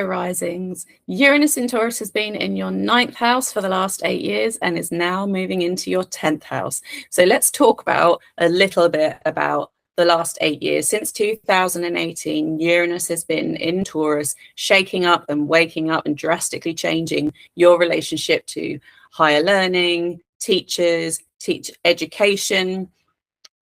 Virgo risings. Uranus in Taurus has been in your 9th house for the last 8 years and is now moving into your 10th house. So let's talk about a little bit about the last 8 years. Since 2018, Uranus has been in Taurus, shaking up and waking up and drastically changing your relationship to higher learning, teachers, education,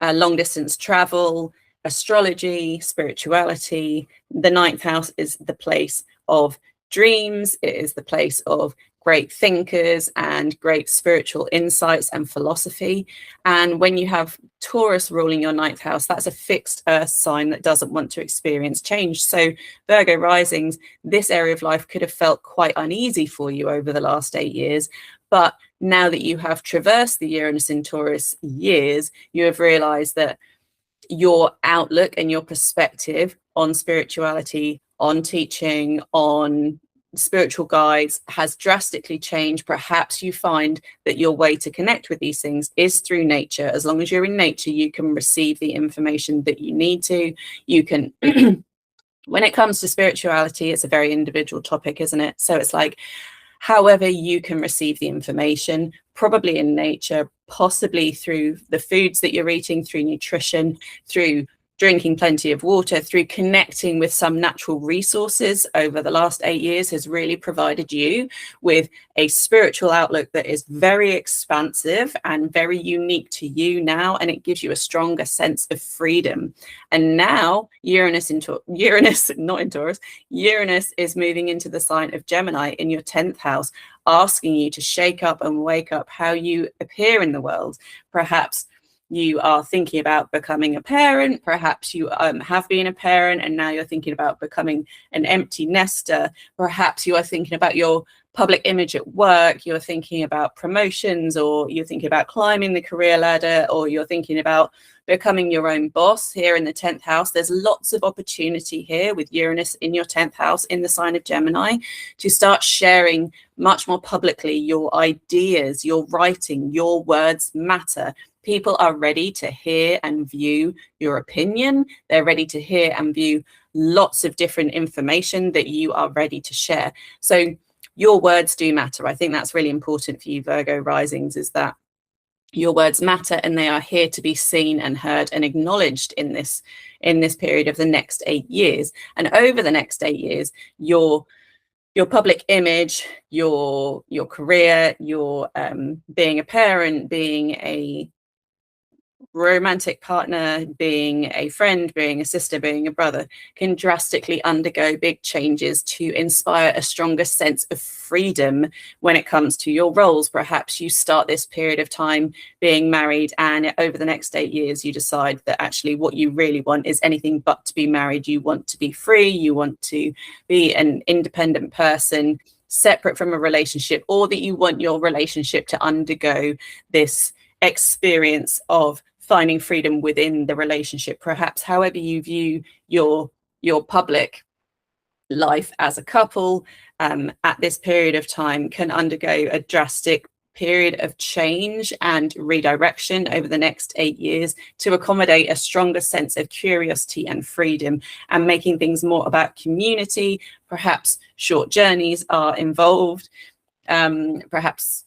long distance travel, astrology, spirituality. The 9th house is the place of dreams. It is the place of great thinkers and great spiritual insights and philosophy. And when you have Taurus ruling your 9th house, that's a fixed earth sign that doesn't want to experience change. So Virgo risings, this area of life could have felt quite uneasy for you over the last 8 years. But now that you have traversed the Uranus in Taurus years, you have realized that your outlook and your perspective on spirituality, on teaching, on spiritual guides has drastically changed. Perhaps you find that your way to connect with these things is through nature. As long as you're in nature, you can receive the information that you need to. You can when it comes to spirituality, it's a very individual topic, isn't it? So it's like, however you can receive the information, probably in nature, possibly through the foods that you're eating, through nutrition, through drinking plenty of water, through connecting with some natural resources over the last 8 years has really provided you with a spiritual outlook that is very expansive and very unique to you now, and it gives you a stronger sense of freedom. And now Uranus is moving into the sign of Gemini in your 10th house, asking you to shake up and wake up how you appear in the world. Perhaps you are thinking about becoming a parent. Perhaps you have been a parent and now you're thinking about becoming an empty nester. Perhaps you are thinking about your public image at work. You're thinking about promotions, or you're thinking about climbing the career ladder, or you're thinking about becoming your own boss here in the 10th house. There's lots of opportunity here with Uranus in your 10th house in the sign of Gemini to start sharing much more publicly your ideas, your writing, your words matter. People are ready to hear and view your opinion. They're ready to hear and view lots of different information that you are ready to share. So your words do matter. I think that's really important for you, Virgo risings, is that your words matter and they are here to be seen and heard and acknowledged in this period of the next 8 years. And over the next 8 years, your public image, your career, your being a parent, being a romantic partner, being a friend, being a sister, being a brother, can drastically undergo big changes to inspire a stronger sense of freedom when it comes to your roles. Perhaps you start this period of time being married, and over the next 8 years you decide that actually what you really want is anything but to be married. You want to be free, you want to be an independent person separate from a relationship, or that you want your relationship to undergo this experience of finding freedom within the relationship. Perhaps however you view your public life as a couple at this period of time can undergo a drastic period of change and redirection over the next 8 years to accommodate a stronger sense of curiosity and freedom, and making things more about community. Perhaps short journeys are involved. Perhaps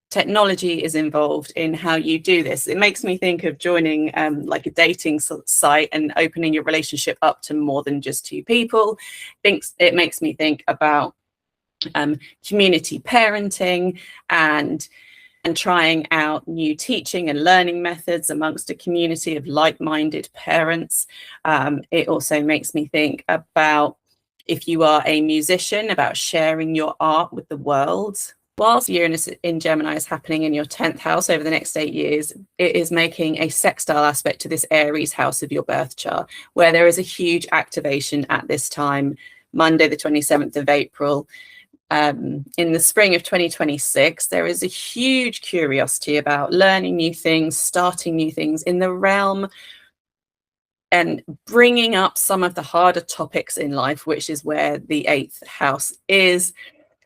technology is involved in how you do this. It makes me think of joining like a dating site and opening your relationship up to more than just 2 people. It makes me think about community parenting and trying out new teaching and learning methods amongst a community of like-minded parents. It also makes me think about, if you are a musician, about sharing your art with the world. Whilst Uranus in Gemini is happening in your 10th house over the next 8 years, it is making a sextile aspect to this Aries house of your birth chart, where there is a huge activation at this time, Monday, the 27th of April. In the spring of 2026, there is a huge curiosity about learning new things, starting new things in the realm and bringing up some of the harder topics in life, which is where the 8th house is.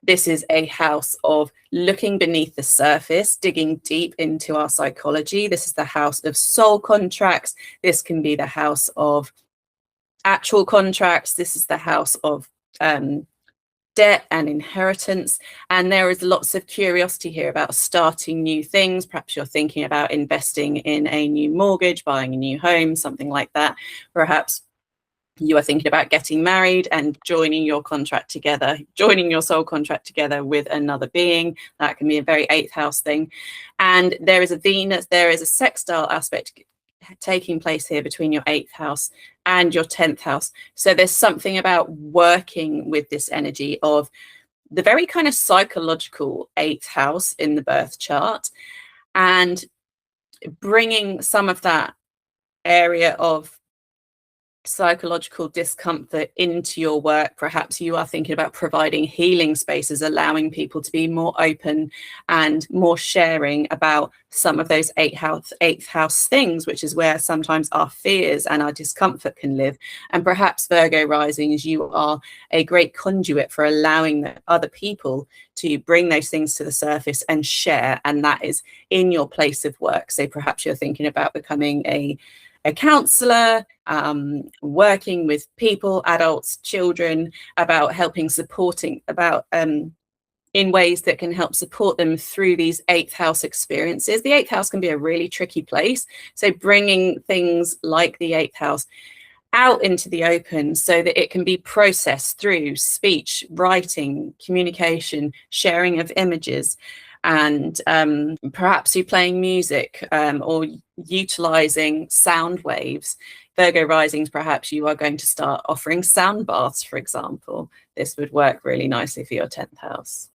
This is a house of looking beneath the surface, digging deep into our psychology. This is the house of soul contracts. This can be the house of actual contracts. This is the house of debt and inheritance. And there is lots of curiosity here about starting new things. Perhaps you're thinking about investing in a new mortgage, buying a new home, something like that. Perhaps you are thinking about getting married and joining your contract together, joining your soul contract together with another being. That can be a very 8th house thing. And there is a Venus, there is a sextile aspect taking place here between your 8th house and your 10th house. So there's something about working with this energy of the very kind of psychological 8th house in the birth chart, and bringing some of that area of psychological discomfort into your work. Perhaps you are thinking about providing healing spaces, allowing people to be more open and more sharing about some of those 8th house things, which is where sometimes our fears and our discomfort can live. And perhaps Virgo rising, as you are a great conduit for allowing the other people to bring those things to the surface and share, and that is in your place of work. So perhaps you're thinking about becoming a counselor, working with people, adults, children, about helping, supporting, about in ways that can help support them through these 8th house experiences. The 8th house can be a really tricky place. So bringing things like the 8th house out into the open so that it can be processed through speech, writing, communication, sharing of images, and perhaps you playing music or utilizing sound waves. Virgo risings, perhaps you are going to start offering sound baths, for example. This would work really nicely for your 10th house.